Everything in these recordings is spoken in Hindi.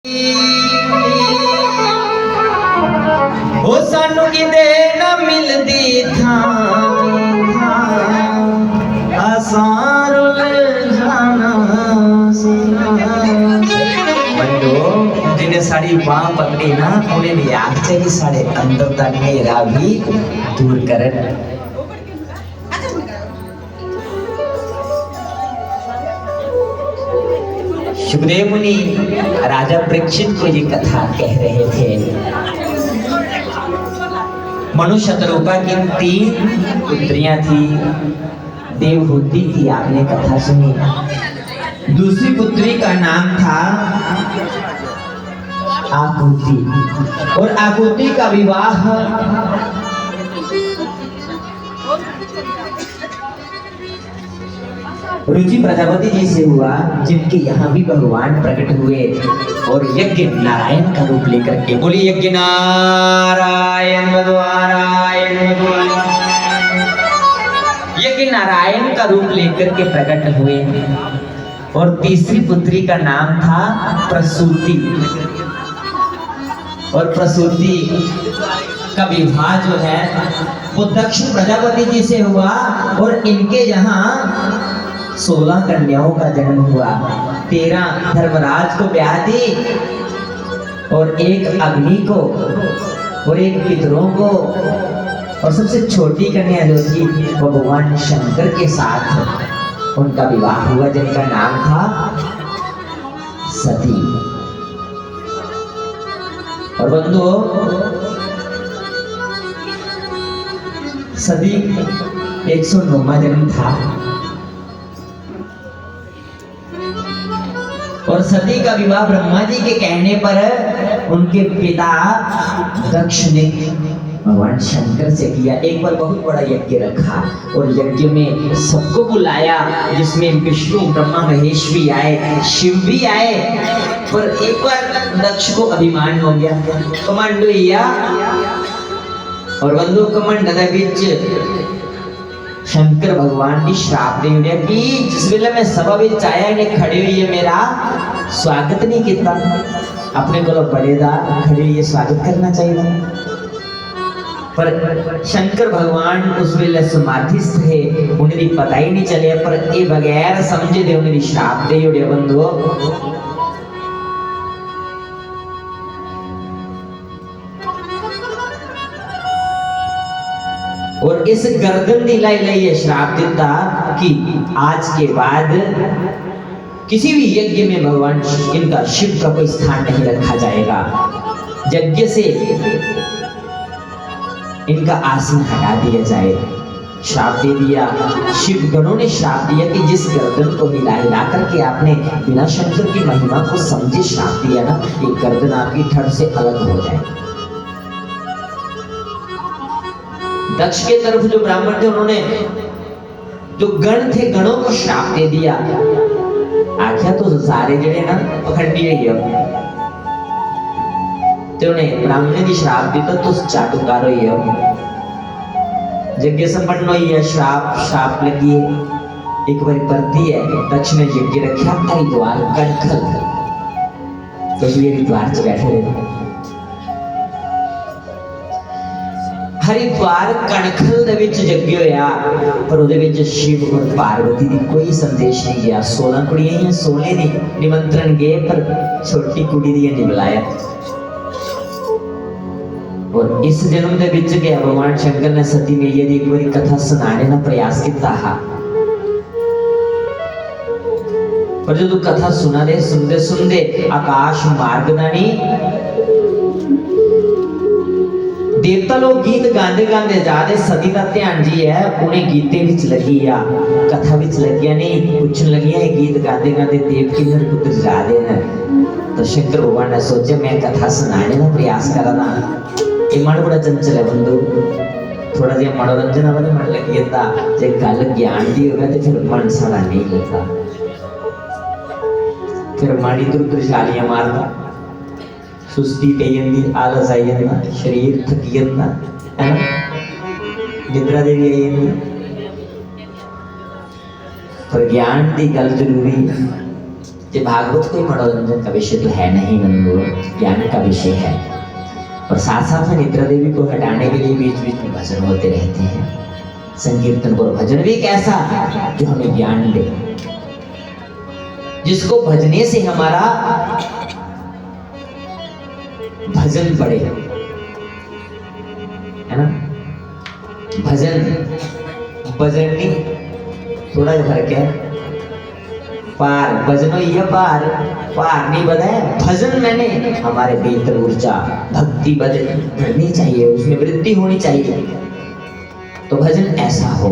हो सानू किते न मिलदी थां आसार जाना बंदो जिन्हें साड़ी बाह पकड़ी ना उन्हें याद चाहिए साढ़े अंदर तक मेरा भी दूर करन। सुखदेव मुनि राजा परीक्षित को ये कथा कह रहे थे। मनुष्य शतरूपा की 3 पुत्रियां थी। देवहूति की आपने कथा सुनी। दूसरी पुत्री का नाम था आकुति और आकुति का विवाह रुचि प्रजापति जी से हुआ, जिनके यहाँ भी भगवान प्रकट हुए और यज्ञ नारायण का रूप लेकर के। बोली यज्ञ नारायण नारायण यज्ञ नारायण का रूप लेकर के प्रकट हुए। और तीसरी पुत्री का नाम था प्रसूति और प्रसूति का विवाह जो है वो दक्ष प्रजापति जी से हुआ और इनके यहाँ 16 कन्याओं का जन्म हुआ। 13 धर्मराज को ब्याह दी और 1 अग्नि को और 1 पितरों को और सबसे छोटी कन्या जो थी वो भगवान शंकर के साथ उनका विवाह हुआ, जिनका नाम था सती। और बंधुओं, सती 109वां जन्म था और सती का विवाह ब्रह्मा जी के कहने पर उनके पिता दक्ष ने भगवान शंकर से किया। एक बार बहुत बड़ा यज्ञ रखा और यज्ञ में सबको बुलाया, जिसमें विष्णु ब्रह्मा महेश भी आए, शिव भी आए। पर एक बार दक्ष को अभिमान हो गया, कमांडो या और बंधु कमांड बीच शंकर भगवान की श्राप दे दिया कि जिस वेले मैं सभा विच आया ने खड़े हुए मेरा स्वागत नहीं किया। अपने को बड़ेदार खड़े हुए स्वागत करना चाहिए। पर शंकर भगवान उस वेले समाधिस्थ थे, उन्हें पता ही नहीं चले। पर ये बगैर समझे दे उन्हें श्राप दे उड़े बंधु। और इस गर्दन नीलाई ये श्राप देता कि आज के बाद किसी भी यज्ञ में भगवान इनका शिव का कोई स्थान नहीं रखा जाएगा। यज्ञ से इनका आसन हटा दिया जाए। श्राप दे दिया। शिव गणों ने श्राप दिया कि जिस गर्दन को हिला हिला करके आपने बिना शंकर की महिमा को समझे श्राप दिया ना, ये गर्दन आपकी धड़ से अलग हो जाए। दक्ष के तरफ जो ब्राह्मण थे उन्होंने जो गण थे गणों को श्राप दे दिया। आख्या तो सारे जड़े ना पखंडी है तो उन्हें ब्राह्मण ने श्राप दिया तो चाटुकार हो यज्ञ संपन्न हो श्राप लगी है। एक बार परती है दक्ष ने यज्ञ रखा हरिद्वार कणखल तो हरिद्वार च बैठे रहे। हरिद्वार कणखल दे विच यज्ञ होया पर उहदे विच शिव और पार्वती दी कोई संदेश नहीं गया। 16 कुड़ियां ही 16 दी निमंत्रण गए पर छोटी कुड़ी दी नहीं बुलाया। और इस जन्म दे विच गया भगवान शंकर ने सती मैया दी एक बारी कथा सुनाने का प्रयास किया। पर जो कथा सुना दे सुनते सुनते आकाश मार्ग नानी देवता लोग गीत गाते गाते जाते सती का ध्यान जी है उन्हें गीते विच लगी आ कथा विच लगिया नहीं पूछन लगी है गीत गाते गाते देव किधर कुछ जा रहे हैं। तो शंकर भगवान ने सोचा मैं कथा सुनाने का प्रयास करना। ये मन बड़ा चंचल है बंधु, थोड़ा जिहा मनोरंजन वाले मन लगी जाता। जे गल ज्ञान की होवे तो फिर मन सारा नहीं लगता, फिर माड़ी दुर्दशालियां मारता, सुस्ती पई जांदी, आलस आई जांदा, शरीर थकी जांदा है ना, निद्रा देवी आई जांदी। पर ज्ञान की गल जरूरी ये भागवत कोई मनोरंजन का विषय तो है नहीं नंदो, ज्ञान का विषय है। और साथ साथ में निद्रा देवी को हटाने के लिए बीच बीच में भजन होते रहते हैं, संकीर्तन और भजन भी कैसा जो हमें ज्ञान दे, जिसको भजने से हमारा भजन बढ़े, है ना। भजन भजन नहीं, थोड़ा फर्क है। पार भजनो ये पार पार नहीं बताया, भजन मैंने हमारे भीतर ऊर्जा भक्ति बढ़नी चाहिए, उसमें वृद्धि होनी चाहिए। तो भजन ऐसा हो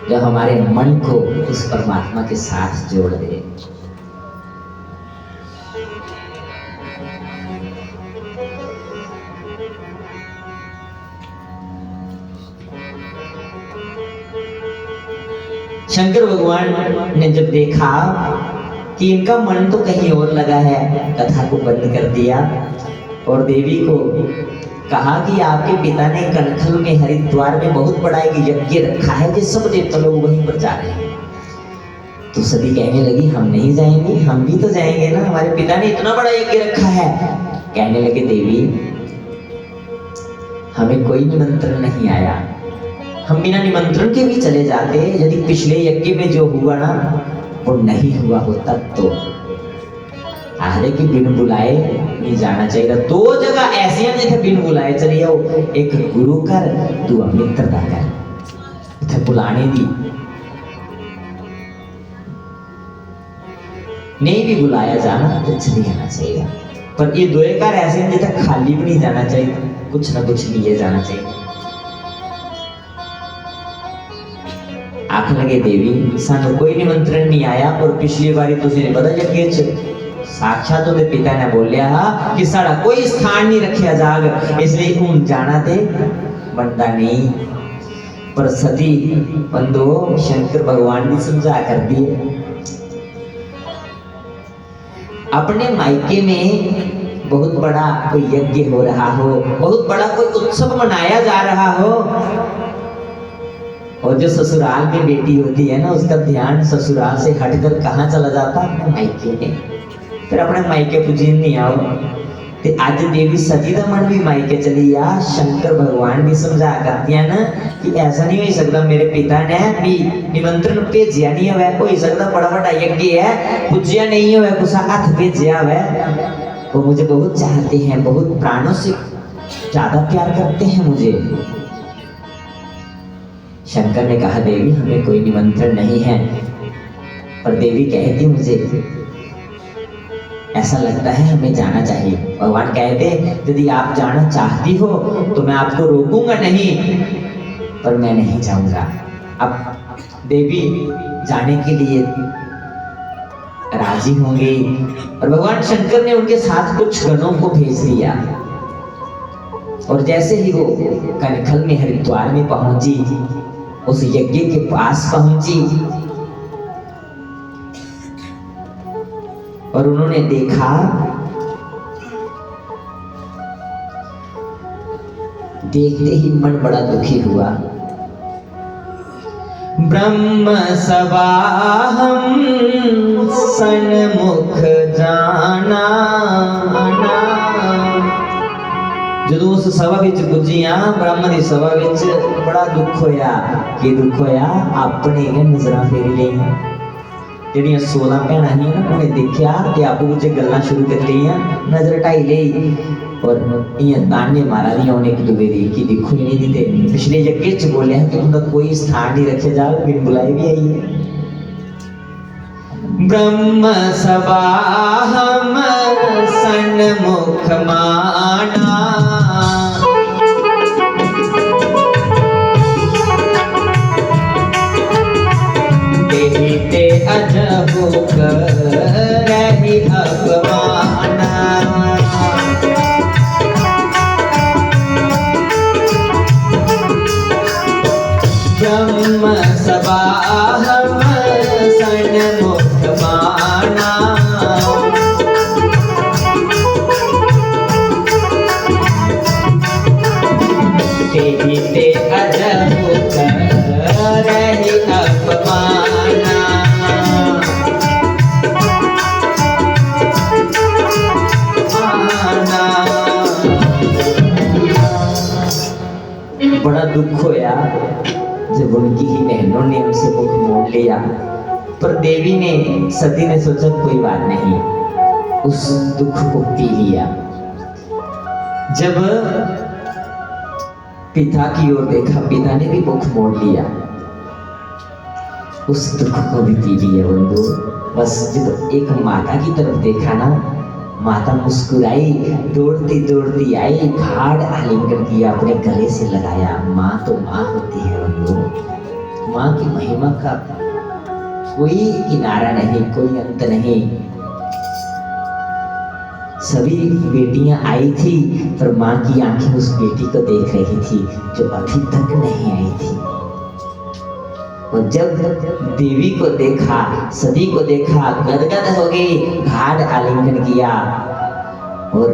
जो हमारे मन को उस परमात्मा के साथ जोड़ दे। शंकर भगवान ने जब देखा कि इनका मन तो कहीं और लगा है, कथा को बंद कर दिया और देवी को कहा कि आपके पिता ने कनखल में हरिद्वार में बहुत बड़ा एक यज्ञ रखा है कि सब देवता लोग वहीं पर जा रहे हैं। तो सती कहने लगी हम नहीं जाएंगे, हम भी तो जाएंगे ना, हमारे पिता ने इतना बड़ा यज्ञ रखा है। कहने लगे देवी हमें कोई निमंत्रण नहीं आया, हम बिना निमंत्रण के भी चले जाते, यदि पिछले यज्ञ में जो हुआ ना वो नहीं हुआ होता तो आहरे की बिन बुलाए नहीं जाना चाहिए। दो जगह ऐसी हैं जिथे बिन बुलाए चली आओ, एक गुरु कर तू मित्रता कर, इथे बुलाने दी नहीं भी बुलाया जाना तो चली जाना चाहिए। पर ये दो कार ऐसे हैं जिथे खाली भी नहीं जाना चाहिए, कुछ ना कुछ लिए जाना चाहिए। आख लगे देवी सानू कोई निमंत्रण नहीं आया, और पिछली बारी तुझे पता यज्ञ साक्षात तो पिता ने बोलिया कि साड़ा कोई स्थान नहीं रखा जाग, इसलिए उन जाना थे बनता नहीं। पर सती बंदो शंकर भगवान भी समझा कर दिए, अपने मायके में बहुत बड़ा कोई यज्ञ हो रहा हो, बहुत बड़ा कोई उत्सव मनाया जा रहा हो, और जो ससुराल में बेटी होती है ना उसका ध्यान ससुराल से हटकर कहाँ चला जाता है, मायके में। फिर अपने मायके पूजन नहीं आओ ते आज देवी सती का मन भी मायके चली आ। शंकर भगवान भी समझा करती है ना कि ऐसा नहीं हो सकता, मेरे पिता ने भी निमंत्रण भेजिया नहीं हुआ, हो सकता बड़ा बड़ा यज्ञ है पूजिया नहीं हुआ, कुछ हाथ भेजिया हुआ, वो मुझे बहुत चाहते हैं, बहुत प्राणों से ज्यादा प्यार करते हैं मुझे। शंकर ने कहा देवी हमें कोई निमंत्रण नहीं है, पर देवी कहती मुझे ऐसा लगता है हमें जाना चाहिए। भगवान कहते यदि आप जाना चाहती हो तो मैं आपको रोकूंगा नहीं, पर मैं नहीं जाऊंगा। अब देवी जाने के लिए राजी होंगे, और भगवान शंकर ने उनके साथ कुछ गणों को भेज दिया, और जैसे ही वो कनखल में हरिद्वार में पहुंची, उस यज्ञ के पास पहुंची और उन्होंने देखा देखते ही मन बड़ा दुखी हुआ। ब्रह्म सवाहम सन्मुख जाना, जो उस सभा विच पुजिया ब्रह्म की सभा विच बड़ा दुख होया। कि दुख होया अपने नजर फेरी लिया, ਜਿਹੜੀਆਂ 16 ਭੈਣਾਂ ਸੀ ਨਾ ਉਹਨੇ ਦੇਖਿਆ ਤੇ ਆਪੂ ਵਿੱਚ ਗੱਲਾਂ ਸ਼ੁਰੂ ਕਰ ਲਈਆਂ, ਨਜ਼ਰ ਢਾਈ ਲਈ और ये ताने मारा नहीं होने की दुबे दी कि देखो ही नहीं देते पिछले यज्ञ च बोले कि उनका कोई स्थान नहीं रखे जा, बिन बुलाए भी आई है। ब्रह्म सवाहम सन्मुख माना, देते अजब रही अपमाना, ब्रह्म सवाहम सन्मुख माना, देते अजब रही अपमाना। बड़ा दुख होया जब उनकी ही बहनों ने उनसे मुख मोड़ लिया। पर देवी ने, सती ने सोचा कोई बात नहीं, उस दुख को पी लिया। जब पिता की ओर देखा, पिता ने भी मुख मोड़ लिया, उस दुख को भी पी लिया बंधु। बस जब एक माता की तरफ देखा ना, माता मुस्कुराई, दौड़ती दौड़ती आई, घाट आलिंगन किया, अपने गले से लगाया। माँ तो माँ होती है बंधु, माँ की महिमा का कोई किनारा नहीं, कोई अंत नहीं। सभी बेटियां आई थी, पर माँ की आंखें उस बेटी को देख रही थी जो अभी तक नहीं आई थी। और जब देवी को देखा, सती को देखा, गदगद हो गई, घाट आलिंगन किया और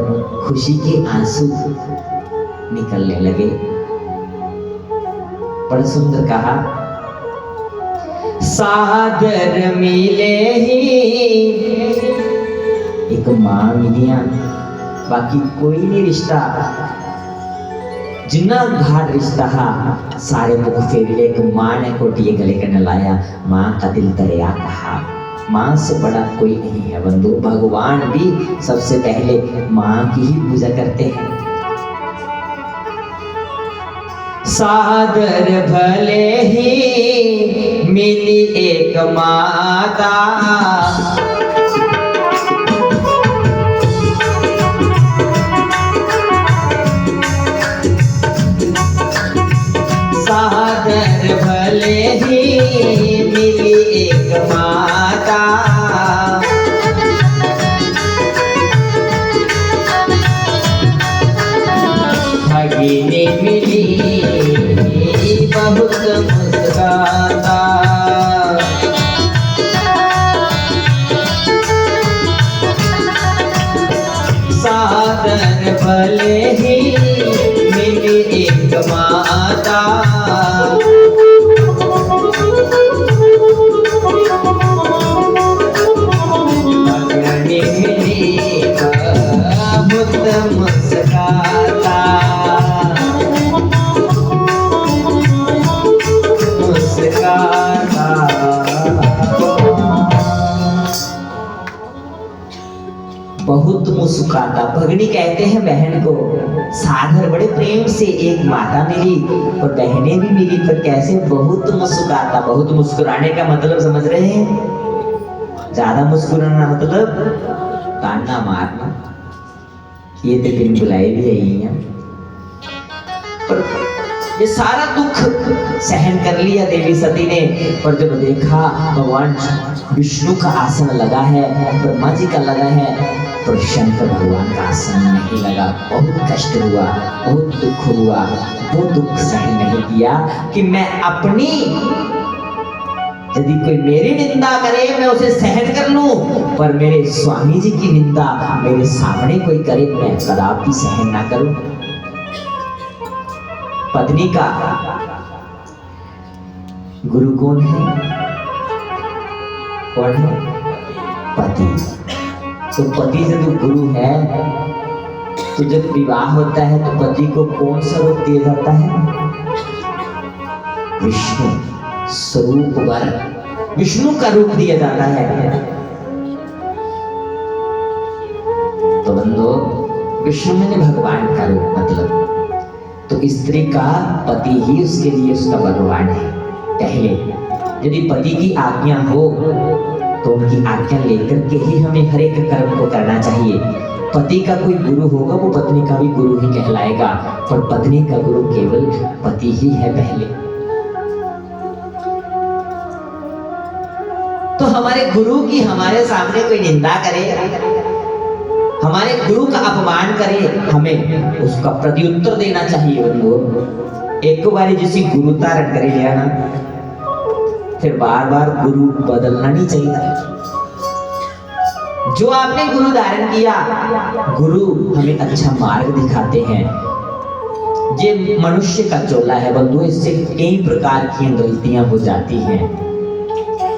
खुशी के आंसू निकलने लगे। बड़ा सुंदर कहा, सादर मिले ही एक मां मिलिया, बाकी कोई नहीं रिश्ता। जिन्ना घाट रिश्ता हा सारे मुख फेरी ले, मां ने कोटिए गले कने लाया, मां का दिल दरिया कहा। मां से बड़ा कोई नहीं है बंधु। भगवान भी सबसे पहले मां की ही पूजा करते हैं। सादर भले ही मिली एक माता, सादर भले ही मिली एक माता, भगिनी मिली बहुत मुस्काता, सादर भले ही मिली एक माता, भगिनी मिली बहुत मुस्काता, बहुत मुस्कुराता। भगनी कहते हैं बहन को। सागर बड़े प्रेम से एक माता मिली और बहनें भी मिली, पर कैसे बहुत मुस्कुराता। बहुत मुस्कुराने का मतलब समझ रहे हैं? ज्यादा मुस्कुराना मतलब ताना मारना। ये तो बिन बुलाए भी आई हैं, पर ये सारा दुख सहन कर लिया देवी सती ने। पर जब देखा भगवान विष्णु का आसन लगा है, ब्रह्मा जी का लगा है, पर शंकर भगवान का आसन नहीं लगा। बहुत कष्ट हुआ, बहुत दुख हुआ। वो दुख सहन नहीं किया कि मैं अपनी, यदि कोई मेरी निंदा करे मैं उसे सहन कर लूं, पर मेरे स्वामी जी की निंदा मेरे सामने कोई करे मैं कदापि सहन ना करूं। पत्नी का गुरु कौन है? कौन है? पति। तो पति से जो गुरु है, तो जब विवाह होता है तो पति को कौन सा रूप दिया जाता है? विष्णु स्वरूप वर, विष्णु का रूप दिया जाता है। तो बंधो, विष्णु में भगवान का रूप मतलब, तो स्त्री का पति ही उसके लिए उसका भगवान है। पहले यदि पति की आज्ञा हो तो उनकी आज्ञा लेकर के ही हमें हर एक कर्म को करना चाहिए। पति का कोई गुरु होगा वो पत्नी का भी गुरु ही कहलाएगा, पर पत्नी का गुरु केवल पति ही है पहले। तो हमारे गुरु की हमारे सामने कोई निंदा करे, हमारे गुरु का अपमान करे, हमें उसका प्रत्युत्तर देना चाहिए। बंधु, एक बारी जिसे गुरु धारण कर लिया ना, फिर बार बार गुरु बदलना नहीं चाहिए। जो आपने गुरु धारण किया, गुरु हमें अच्छा मार्ग दिखाते हैं। ये मनुष्य का चोला है बंधु, इससे कई प्रकार की गलतियां हो जाती हैं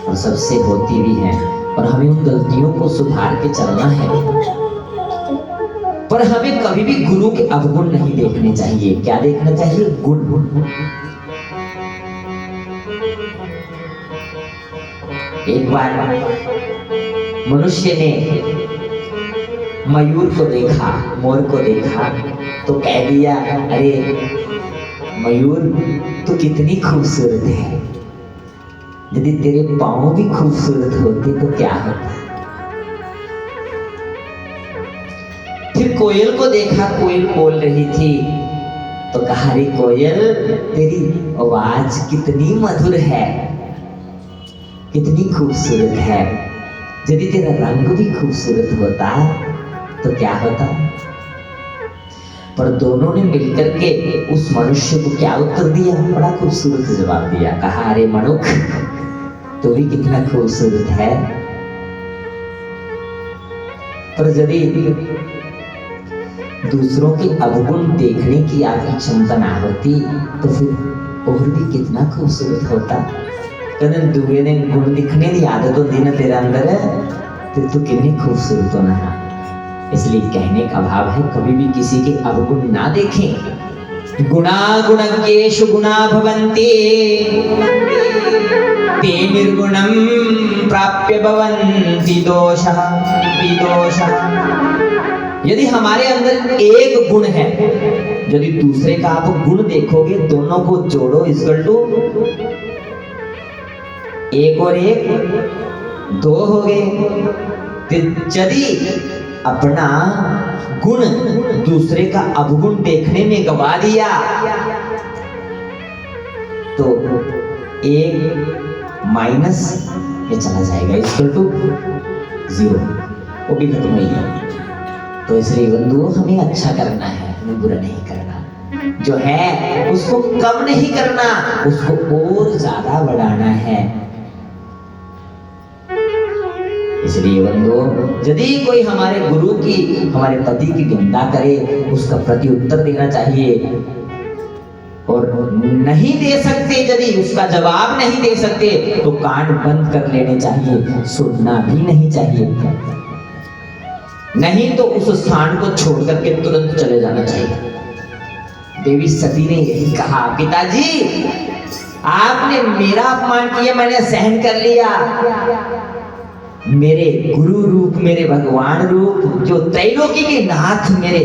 और सबसे होती भी हैं, और हमें उन गलतियों को सुधार के चलना है। पर पर हमें कभी भी गुरु के अवगुण नहीं देखने चाहिए। क्या देखना चाहिए? गुण। एक बार मनुष्य ने मयूर को देखा, मोर को देखा, तो कह दिया, अरे मयूर तू कितनी खूबसूरत है, यदि तेरे पांव भी खूबसूरत होते तो क्या होता। फिर कोयल को देखा, कोयल बोल रही थी, तो कहा, अरे कोयल तेरी आवाज कितनी मधुर है, कितनी खूबसूरत है, यदि तेरा रंग भी खूबसूरत होता तो क्या होता। पर दोनों ने मिलकर के उस मनुष्य को क्या उत्तर दिया? बड़ा खूबसूरत जवाब दिया। कहा, अरे मनुख तू भी कितना खूबसूरत है, पर यदि दूसरों के अवगुण देखने की आपकी क्षमता ना होती तो फिर और भी कितना खूबसूरत होता। कदे दूसरे ने गुण दिखने की आदत होती ना तेरे अंदर, तो तू कितनी खूबसूरत होना है। इसलिए कहने का भाव है, कभी भी किसी के अवगुण ना देखें। गुणा गुणज्ञेषु गुणा भवन्ति, ते निर्गुणं प्राप्य भवन्ति दोषः विदोषः। यदि हमारे अंदर एक गुण है, यदि दूसरे का आप गुण देखोगे, दोनों को जोड़ो, इक्वल टू एक और एक दो हो गए। यदि अपना गुण दूसरे का अवगुण देखने में गवा दिया तो एक माइनस में चला जाएगा, इक्वल टू 0, वो भी खत्म हो गया। तो इसलिए बंधुओं, हमें अच्छा करना है, हमें बुरा नहीं करना। जो है उसको कम नहीं करना, उसको और ज्यादा बढ़ाना है। इसलिए बंधुओं, यदि कोई हमारे गुरु की, हमारे पति की निंदा करे, उसका प्रत्युत्तर देना चाहिए। और नहीं दे सकते, यदि उसका जवाब नहीं दे सकते तो कान बंद कर लेने चाहिए, सुनना भी नहीं चाहिए। नहीं तो उस स्थान को छोड़ करके तुरंत चले जाना चाहिए। देवी सती ने यही कहा, पिताजी आपने मेरा अपमान किया, मैंने सहन कर लिया, मेरे गुरु रूप, मेरे भगवान रूप, जो त्रैलोकी के नाथ, मेरे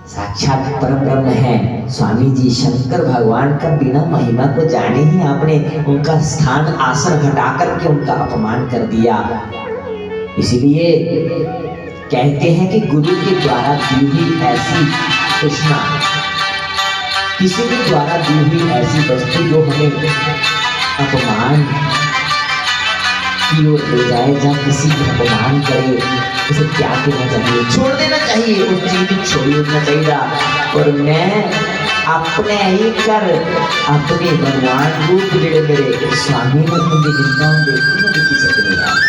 साक्षात परम ब्रह्म है स्वामी जी शंकर भगवान का बिना महिमा को जाने ही आपने उनका स्थान, आसन हटा करके उनका अपमान कर दिया। इसलिए कहते हैं कि गुरु के द्वारा दी हुई ऐसी कृष्णा, किसी के द्वारा दी हुई ऐसी वस्तु जो हमें अपमान की ओर ले जाए, जहाँ किसी को अपमान करे, उसे क्या करना चाहिए? छोड़ देना चाहिए, उस चीज को छोड़ देना चाहिए। और मैं अपने ही कर, अपने भगवान रूप जेड़े मेरे स्वामी ने मुझे जिंदा देखी, मैं किसी से नहीं।